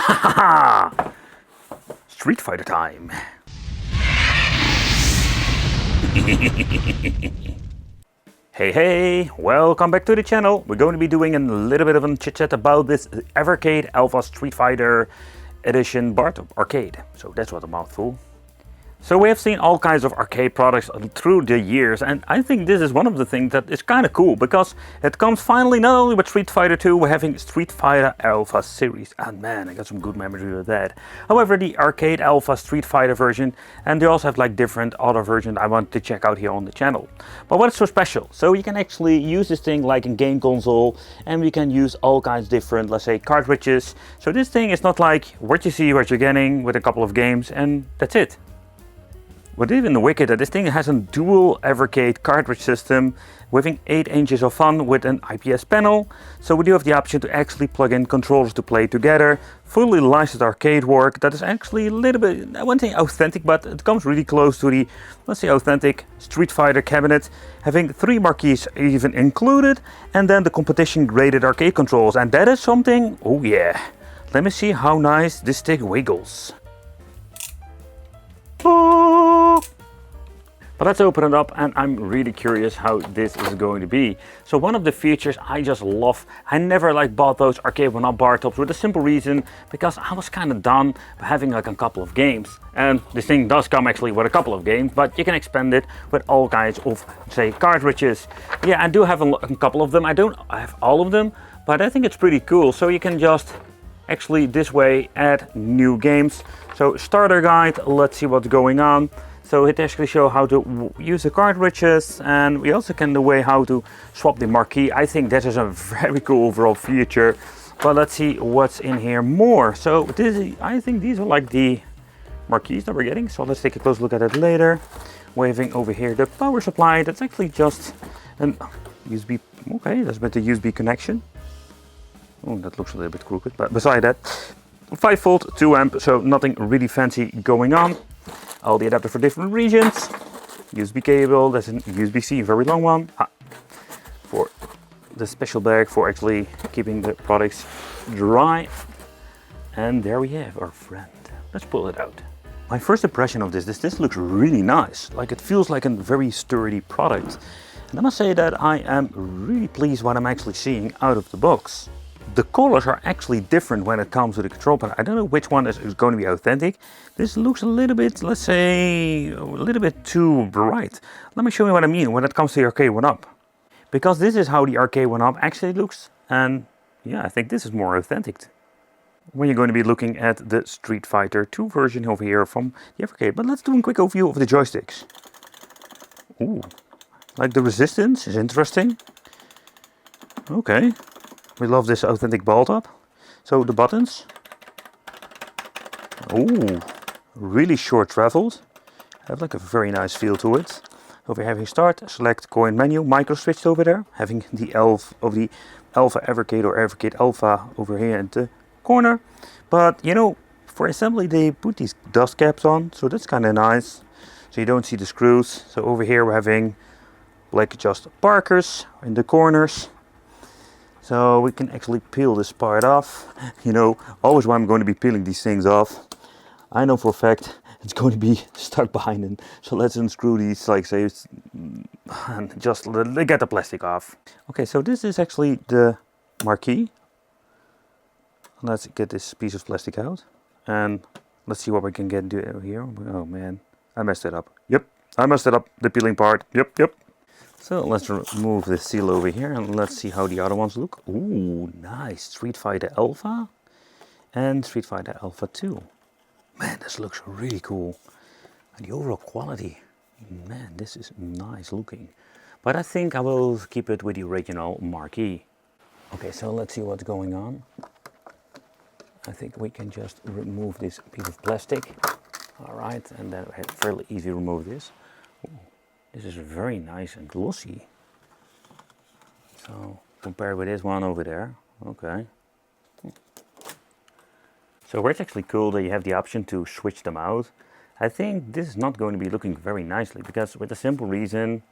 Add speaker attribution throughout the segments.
Speaker 1: Ha! Street Fighter time. Hey, welcome back to the channel. We're going to be doing a little bit of a chit chat about this Evercade Alpha Street Fighter Edition Bartop arcade. So that's what a mouthful. So we have seen all kinds of arcade products through the years, and I think this is one of the things that is kind of cool, because it comes finally not only with Street Fighter 2, we're having Street Fighter Alpha series, and man, I got some good memories with that. However, the Arcade Alpha Street Fighter version, and they also have like different other versions I want to check out here on the channel. But what's so special? So you can actually use this thing like a game console, and we can use all kinds of different, let's say, cartridges. So this thing is not like what you see, what you're getting with a couple of games, and that's it. What is even wicked that this thing has a dual Evercade cartridge system with 8 inches of fun with an IPS panel. So we do have the option to actually plug in controllers to play together. Fully licensed arcade work that is actually a little bit, I wouldn't say authentic, but it comes really close to the, let's say, authentic Street Fighter cabinet. Having 3 marquees even included, and then the competition graded arcade controls. And that is something, oh yeah. Let me see how nice this stick wiggles. But let's open it up, and I'm really curious how this is going to be. So one of the features I just love, I never bought those arcade one-up bar tops with a simple reason, because I was kind of done having like a couple of games. And this thing does come actually with a couple of games, but you can expand it with all kinds of, say, cartridges. Yeah, I do have a couple of them. I don't have all of them, but I think it's pretty cool. So you can just actually this way add new games. So starter guide, let's see what's going on. So it actually shows how to use the cartridges, and we also can the way how to swap the marquee. I think that is a very cool overall feature. But let's see what's in here more. So this is, I think these are like the marquees that we're getting. So let's take a close look at it later. Waving over here the power supply. That's actually just an USB. Okay, that's with the USB connection. Oh, that looks a little bit crooked. But beside that, 5 volt, 2 amp. So nothing really fancy going on. All the adapter for different regions, USB cable, that's an USB-C, very long one, for the special bag for actually keeping the products dry. And there we have our friend. Let's pull it out. My first impression of this looks really nice. Like, it feels like a very sturdy product. And I must say that I am really pleased what I'm actually seeing out of the box. The colors are actually different when it comes to the control panel. I don't know which one is going to be authentic. This looks a little bit, let's say, a little bit too bright. Let me show you what I mean when it comes to the arcade one-up. Because this is how the arcade one-up actually looks. And yeah, I think this is more authentic when you're going to be looking at the Street Fighter 2 version over here from the Evercade. But let's do a quick overview of the joysticks. Ooh, like the resistance is interesting. Okay. We love this authentic ball top. So the buttons. Ooh, really short traveled. Have like a very nice feel to it. Over here having start, select coin menu, micro switched over there. Having the Alpha Evercade or Evercade Alpha over here in the corner. But you know, for assembly they put these dust caps on, so that's kind of nice. So you don't see the screws. So over here we're having like just Parkers in the corners. So we can actually peel this part off. You know, always when I'm going to be peeling these things off, I know for a fact it's going to be stuck behind it. So let's unscrew these, like say, and just get the plastic off. Okay, so this is actually the marquee. Let's get this piece of plastic out. And let's see what we can get into here. Oh man, I messed it up. Yep, I messed it up, the peeling part. Yep. So let's remove the seal over here and let's see how the other ones look. Ooh, nice. Street Fighter Alpha and Street Fighter Alpha 2. Man, this looks really cool. And the overall quality, man, this is nice looking. But I think I will keep it with the original marquee. Okay, so let's see what's going on. I think we can just remove this piece of plastic. All right, and then fairly easy to remove this. Ooh. This is very nice and glossy. So compare with this one over there. Okay. So where it's actually cool that you have the option to switch them out. I think this is not going to be looking very nicely, because with a simple reason,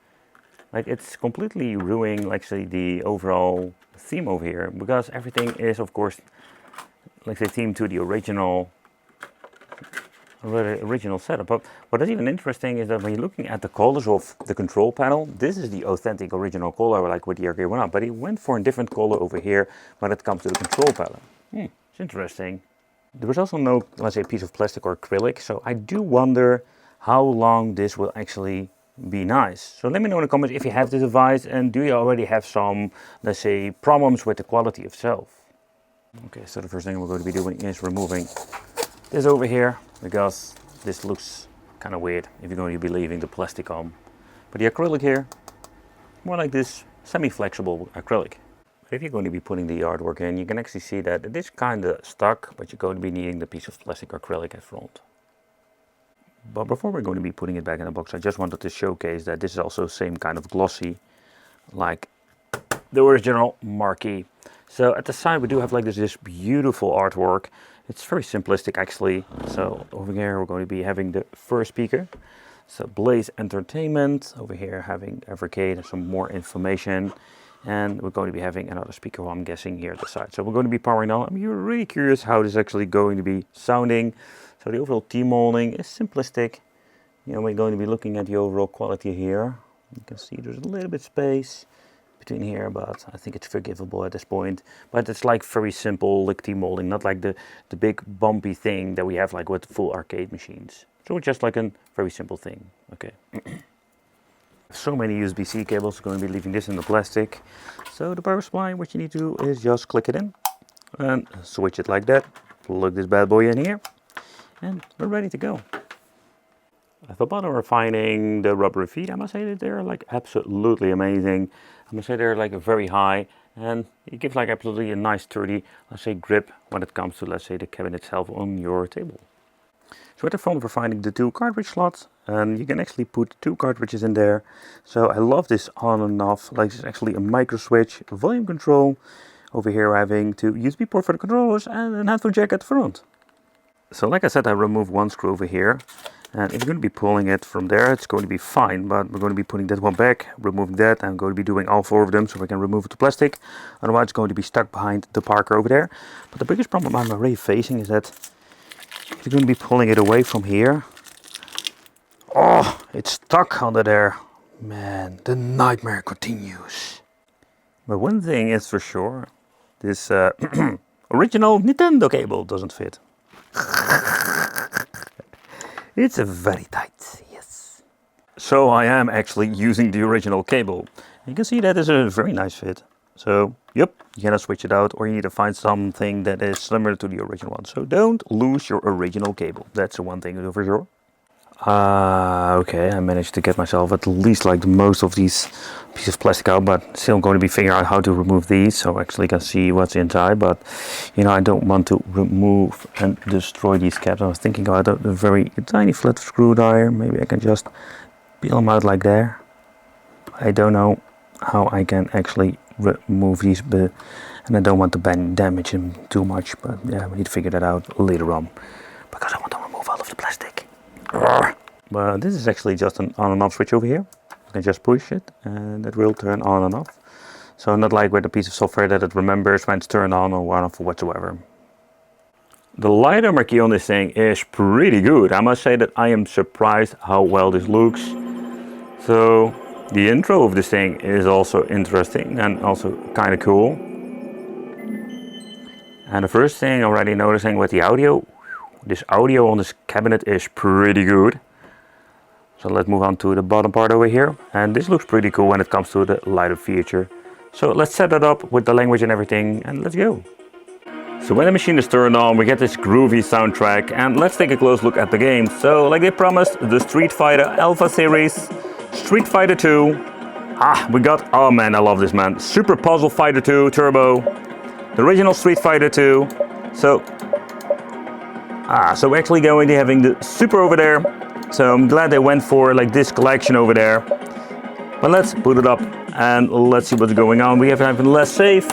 Speaker 1: like it's completely ruining, like say, the overall theme over here, because everything is of course like say, theme to the original setup. But what is even interesting is that when you're looking at the colors of the control panel, this is the authentic original color, like with the Arcade 1-Up, but he went for a different color over here when it comes to the control panel. It's interesting. There was also no, let's say, piece of plastic or acrylic, so I do wonder how long this will actually be nice. So let me know in the comments if you have this device, and do you already have some, let's say, problems with the quality itself. Okay, so the first thing we're going to be doing is removing this over here, because this looks kind of weird if you're going to be leaving the plastic on. But the acrylic here, more like this semi-flexible acrylic. If you're going to be putting the artwork in, you can actually see that it is kind of stuck, but you're going to be needing the piece of plastic acrylic at front. But before we're going to be putting it back in the box, I just wanted to showcase that this is also same kind of glossy like the original marquee. So at the side we do have like this beautiful artwork. It's very simplistic actually. So over here we're going to be having the first speaker. So Blaze Entertainment. Over here having Evercade and some more information. And we're going to be having another speaker, I'm guessing, here at the side. So we're going to be powering on. I'm really curious how this is actually going to be sounding. So the overall T-molding is simplistic. You know, we're going to be looking at the overall quality here. You can see there's a little bit space between here, but I think it's forgivable at this point. But it's like very simple, like T-molding, not like the big bumpy thing that we have like with full arcade machines. So it's just like a very simple thing. Okay. So many USB-C cables, going to be leaving this in the plastic. So the power supply, what you need to do is just click it in and switch it like that. Plug this bad boy in here and we're ready to go. At the bottom we're finding the rubber feet. I must say that they're like absolutely amazing. I must say they're like very high and it gives like absolutely a nice sturdy, let's say, grip when it comes to, let's say, the cabinet itself on your table. So at the front we're finding the two cartridge slots, and you can actually put two cartridges in there. So I love this on and off, like it's actually a micro switch, volume control. Over here we're having two USB port for the controllers and a headphone jack at the front. So like I said, I removed one screw over here, and if you're going to be pulling it from there, it's going to be fine, but we're going to be putting that one back, removing that. I'm going to be doing all four of them so we can remove the plastic, otherwise it's going to be stuck behind the Parker over there. But the biggest problem I'm already facing is that if you're going to be pulling it away from here, oh, it's stuck under there. Man, the nightmare continues. But one thing is for sure, this original Nintendo cable doesn't fit. It's very tight, yes. So I am actually using the original cable. You can see that is a very nice fit. So, yep, you cannot switch it out, or you need to find something that is similar to the original one. So don't lose your original cable. That's the one thing to do for sure. Okay, I managed to get myself at least like most of these pieces of plastic out, but still going to be figuring out how to remove these so I actually can see what's inside. But you know, I don't want to remove and destroy these caps. I was thinking about a very tiny flat screwdriver. Maybe I can just peel them out like there. I don't know how I can actually remove these, but and I don't want to damage them too much. But yeah, we need to figure that out later on because I want to remove all of the plastic. But this is actually just an on and off switch over here. You can just push it and it will turn on and off. So not like with a piece of software that it remembers when it's turned on or off or whatsoever. The LiDAR marquee on this thing is pretty good. I must say that I am surprised how well this looks. So the intro of this thing is also interesting and also kind of cool. And the first thing already noticing with the audio, this audio on this cabinet is pretty good. So let's move on to the bottom part over here. And this looks pretty cool when it comes to the LiDAR feature. So let's set it up with the language and everything and let's go. So when the machine is turned on, we get this groovy soundtrack, and let's take a close look at the game. So like they promised, the Street Fighter Alpha series, Street Fighter 2. We got, oh man, I love this, man. Super Puzzle Fighter 2 Turbo, the original Street Fighter 2. So we're actually going to having the Super over there. So I'm glad they went for like this collection over there. But let's boot it up and let's see what's going on. We have less save,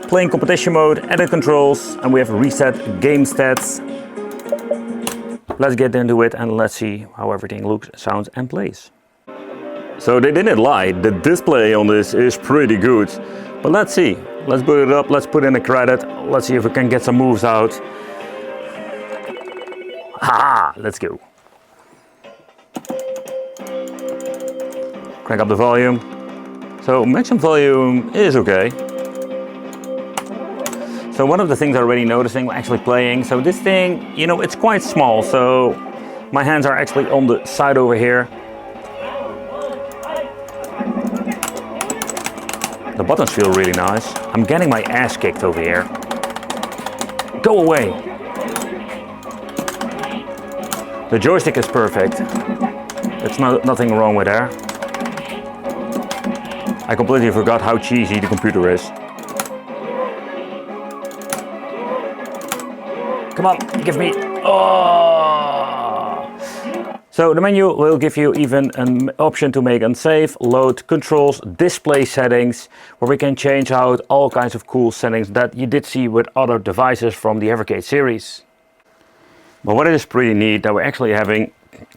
Speaker 1: playing competition mode, edit controls, and we have reset game stats. Let's get into it and let's see how everything looks, sounds and plays. So they didn't lie, the display on this is pretty good. But let's see. Let's boot it up, let's put in a credit. Let's see if we can get some moves out. Ha! Let's go. Crank up the volume. So maximum volume is okay. So one of the things I'm already noticing actually playing, so this thing, you know, it's quite small, so my hands are actually on the side over here. The buttons feel really nice. I'm getting my ass kicked over here. Go away. The joystick is perfect. There's nothing wrong with there. I completely forgot how cheesy the computer is. Come on, give me. Oh! So the menu will give you even an option to make unsave, load, controls, display settings, where we can change out all kinds of cool settings that you did see with other devices from the Evercade series. But what is pretty neat that we're actually having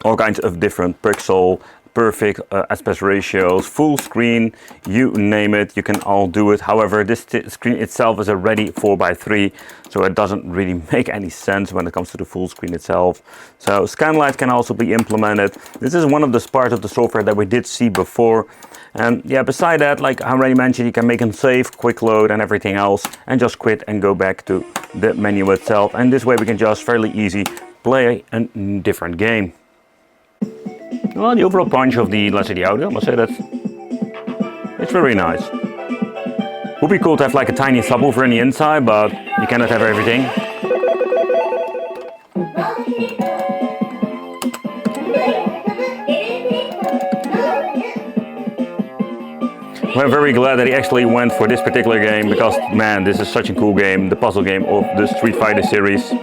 Speaker 1: all kinds of different pixel, perfect aspect ratios, full screen, you name it, you can all do it. However, this screen itself is already 4:3, so it doesn't really make any sense when it comes to the full screen itself. So scanlight can also be implemented. This is one of the parts of the software that we did see before. And yeah, beside that, like I already mentioned, you can make and save, quick load and everything else, and just quit and go back to the menu itself. And this way we can just fairly easy play a different game. Well, the overall punch of the, let's say, the audio, I must say that it's very nice. Would be cool to have like a tiny subwoofer in the inside, but you cannot have everything. I'm very glad that he actually went for this particular game, because man, this is such a cool game, the puzzle game of the Street Fighter series.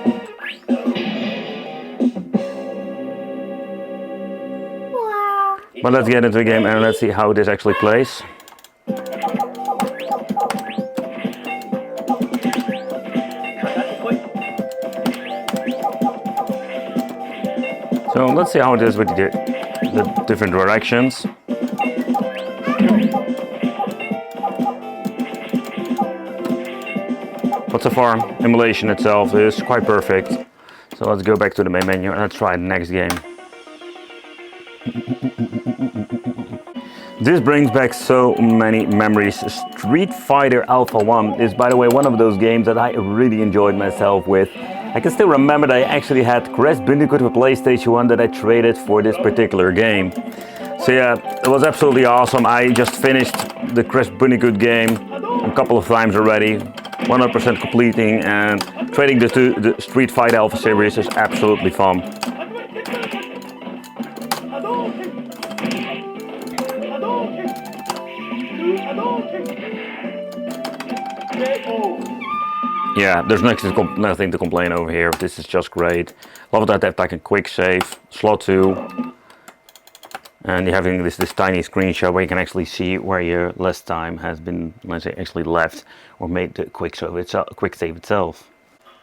Speaker 1: But let's get into the game and let's see how this actually plays. So let's see how it is with the different directions. But so far, emulation itself is quite perfect. So let's go back to the main menu and let's try the next game. This brings back so many memories. Street Fighter Alpha 1 is, by the way, one of those games that I really enjoyed myself with. I can still remember that I actually had Crash Bandicoot for PlayStation 1 that I traded for this particular game. So yeah, it was absolutely awesome. I just finished the Crash Bandicoot game a couple of times already, 100% completing, and trading the Street Fighter Alpha series is absolutely fun. Yeah, there's nothing to complain over here. This is just great. Love that they have like a quick save, slot 2, and you're having this tiny screenshot where you can actually see where your last time has been, let's say, actually left or made the quick save itself.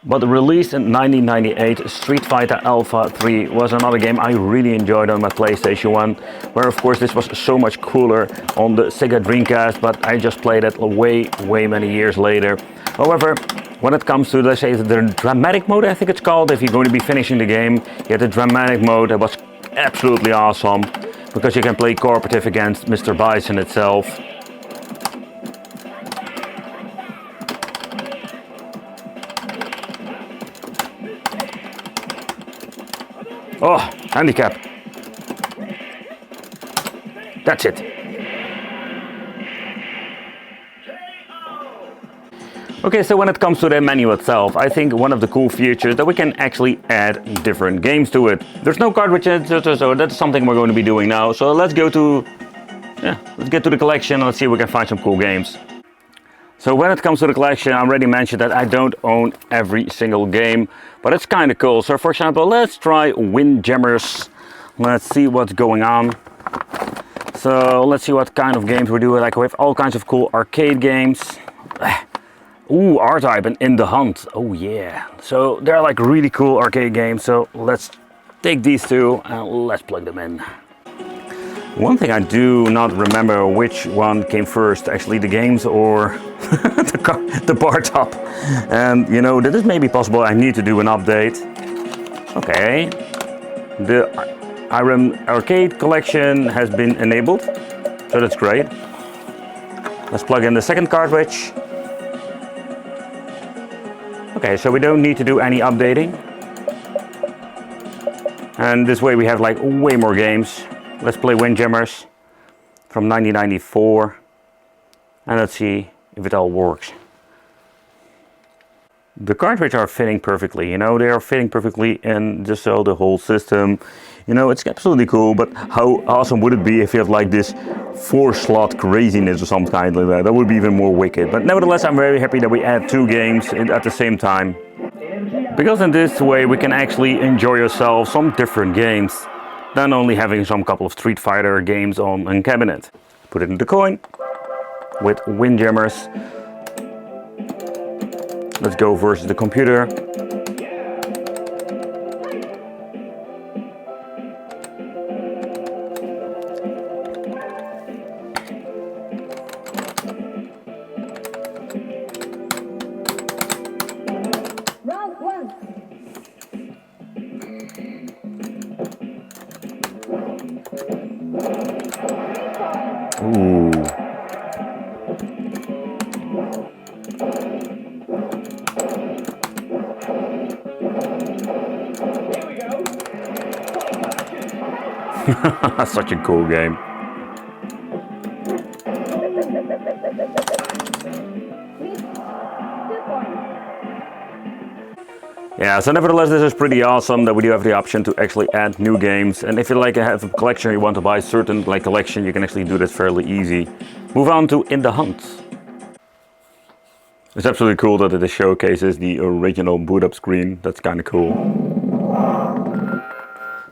Speaker 1: But released in 1998, Street Fighter Alpha 3 was another game I really enjoyed on my PlayStation 1, where of course this was so much cooler on the Sega Dreamcast, but I just played it way many years later. However, when it comes to, let's say, the dramatic mode, I think it's called, if you're going to be finishing the game, you have the dramatic mode. That was absolutely awesome, because you can play cooperative against Mr. Bison itself. Oh, handicap. That's it. Okay, so when it comes to the menu itself, I think one of the cool features that we can actually add different games to it. There's no cartridges, so that's something we're going to be doing now. So let's get to the collection and let's see if we can find some cool games. So when it comes to the collection, I already mentioned that I don't own every single game, but it's kind of cool. So for example, let's try Windjammers. Let's see what's going on. So let's see what kind of games we're doing. Like we have all kinds of cool arcade games. Ooh, R-Type and In the Hunt. Oh yeah. So they're like really cool arcade games. So let's take these two and let's plug them in. One thing I do not remember which one came first, actually the games or the bar top. And you know, this may be possible. I need to do an update. Okay, the arcade collection has been enabled, so that's great. Let's plug in the second cartridge. Okay, so we don't need to do any updating. And this way we have like way more games. Let's play Windjammers from 1994. And let's see if it all works. The cartridges are fitting perfectly, you know, they are fitting perfectly in just so the whole system. You know, it's absolutely cool, but how awesome would it be if you have like this 4-slot craziness or some kind like that? That would be even more wicked. But nevertheless, I'm very happy that we add 2 games at the same time. Because in this way we can actually enjoy ourselves some different games than only having some couple of Street Fighter games on a cabinet. Put it in the coin with Windjammers. Let's go versus the computer. Ooh. Such a cool game. Yeah, so nevertheless this is pretty awesome that we do have the option to actually add new games, and if you like have a collection, you want to buy a certain like collection, you can actually do that fairly easy. Move on to In the Hunt. It's absolutely cool that it showcases the original boot up screen. That's kind of cool.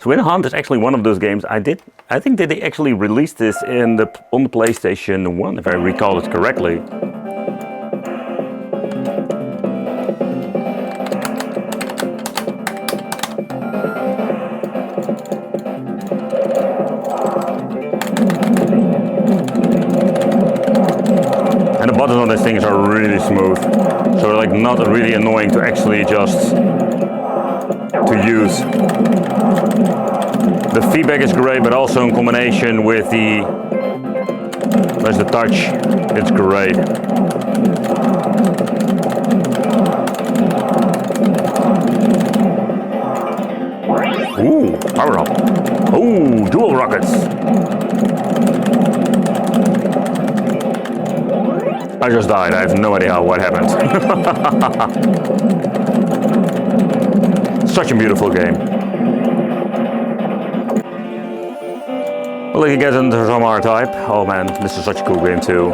Speaker 1: So In the Hunt is actually one of those games I think that they actually released this on the PlayStation 1, if I recall it correctly. And the buttons on these things are really smooth, so they're like not really annoying to actually just to use. The feedback is great, but also in combination with there's the touch, it's great. Ooh, power up. Ooh, dual rockets. I just died. I have no idea what happened. Such a beautiful game. Well, you get into some R-Type. Oh man, this is such a cool game too.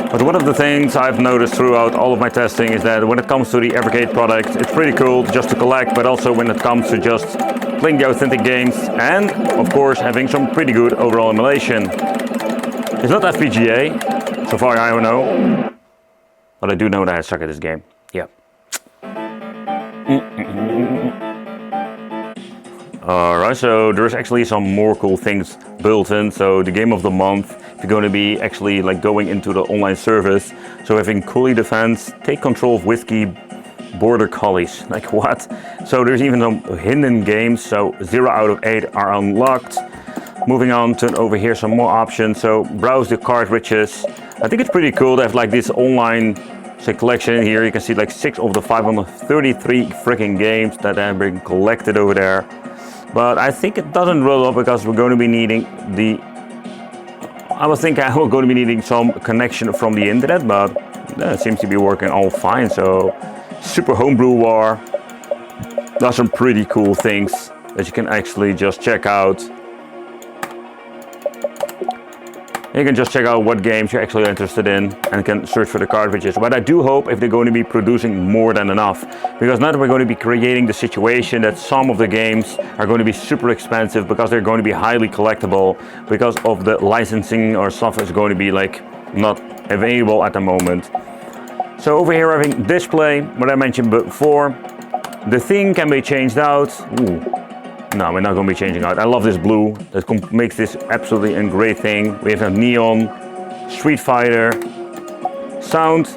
Speaker 1: But one of the things I've noticed throughout all of my testing is that when it comes to the Evercade product, it's pretty cool just to collect, but also when it comes to just playing the authentic games and, of course, having some pretty good overall emulation. It's not FPGA, so far I don't know, but I do know that I suck at this game. Yeah. Alright, so there's actually some more cool things built in. So the game of the month, if you're going to be actually like going into the online service, so having Collie Defense, take control of Whiskey Border Collies. Like what? So there's even some hidden games, so 0 out of 8 are unlocked. Moving on to over here, some more options. So browse the cartridges. I think it's pretty cool to have like this online collection in here. You can see like 6 of the 533 freaking games that have been collected over there. But I think it doesn't roll up because we're going to be needing I was thinking I was going to be needing some connection from the internet, but it seems to be working all fine. So Super Homebrew War does some pretty cool things that you can actually just check out. You can just check out what games you're actually interested in and can search for the cartridges. But I do hope if they're going to be producing more than enough, because now that we're going to be creating the situation that some of the games are going to be super expensive because they're going to be highly collectible because of the licensing or stuff is going to be like not available at the moment. So over here having display, what I mentioned before, The theme can be changed out. Ooh. No, we're not going to be changing out. I love this blue. That makes this absolutely a great thing. We have a neon, Street Fighter, sound.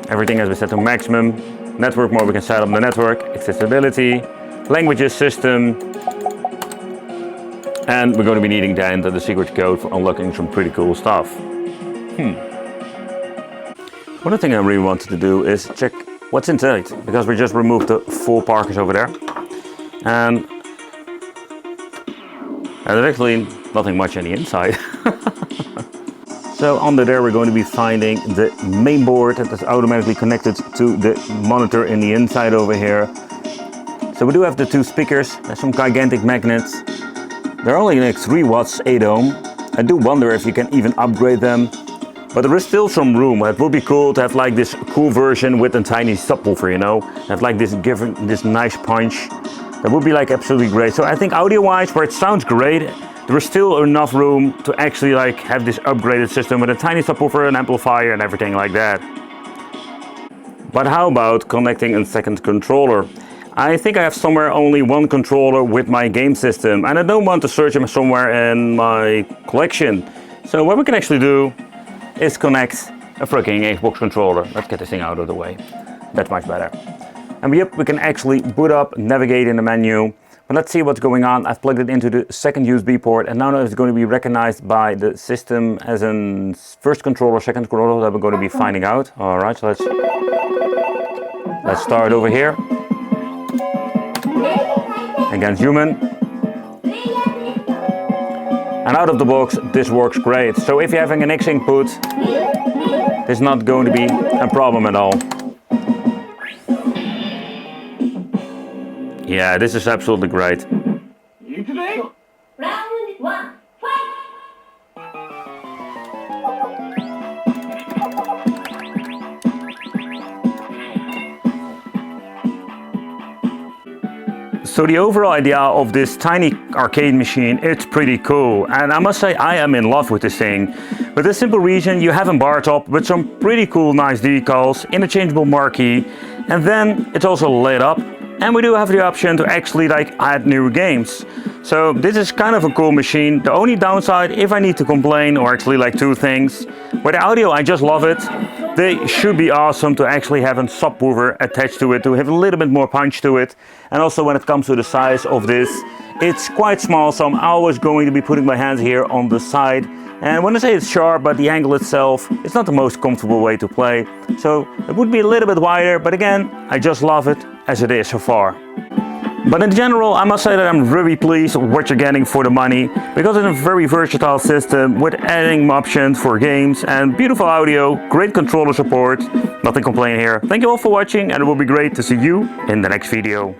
Speaker 1: Everything has been set to maximum. Network mode, we can set up the network. Accessibility, languages system. And we're going to be needing to enter the secret code for unlocking some pretty cool stuff. One thing I really wanted to do is check what's inside, because we just removed the 4 Parkers over there. And there's actually nothing much on the inside. So under there we're going to be finding the main board that is automatically connected to the monitor in the inside over here. So we do have the 2 speakers, there's some gigantic magnets. They're only like 3 watts add-on. I do wonder if you can even upgrade them. But there is still some room. It would be cool to have like this cool version with a tiny subwoofer, you know. Have like this nice punch. That would be like absolutely great. So I think audio-wise, where it sounds great, there is still enough room to actually like have this upgraded system with a tiny subwoofer, an amplifier and everything like that. But how about connecting a second controller? I think I have somewhere only 1 controller with my game system, and I don't want to search them somewhere in my collection. So what we can actually do is connect a freaking Xbox controller. Let's get this thing out of the way. That's much better. And yep, we can actually boot up, navigate in the menu. But let's see what's going on. I've plugged it into the second USB port, and now it's going to be recognized by the system as a first controller, second controller that we're going to be finding out. All right, so let's start over here. Against human. And out of the box, this works great. So if you're having an X input, it's not going to be a problem at all. Yeah, this is absolutely great.
Speaker 2: Round 1, fight!
Speaker 1: So the overall idea of this tiny arcade machine, it's pretty cool. And I must say, I am in love with this thing. For the simple reason, you have a bar top with some pretty cool, nice decals, interchangeable marquee, and then it's also lit up. And we do have the option to actually like add new games. So this is kind of a cool machine. The only downside, if I need to complain, or actually like 2 things. With the audio, I just love it. They should be awesome to actually have a subwoofer attached to it, to have a little bit more punch to it. And also when it comes to the size of this, it's quite small, so I'm always going to be putting my hands here on the side. And when I say it's sharp, but the angle itself, it's not the most comfortable way to play. So it would be a little bit wider, but again, I just love it as it is so far. But in general, I must say that I'm really pleased with what you're getting for the money, because it's a very versatile system with adding options for games and beautiful audio, great controller support. Nothing to complain here. Thank you all for watching, and it will be great to see you in the next video.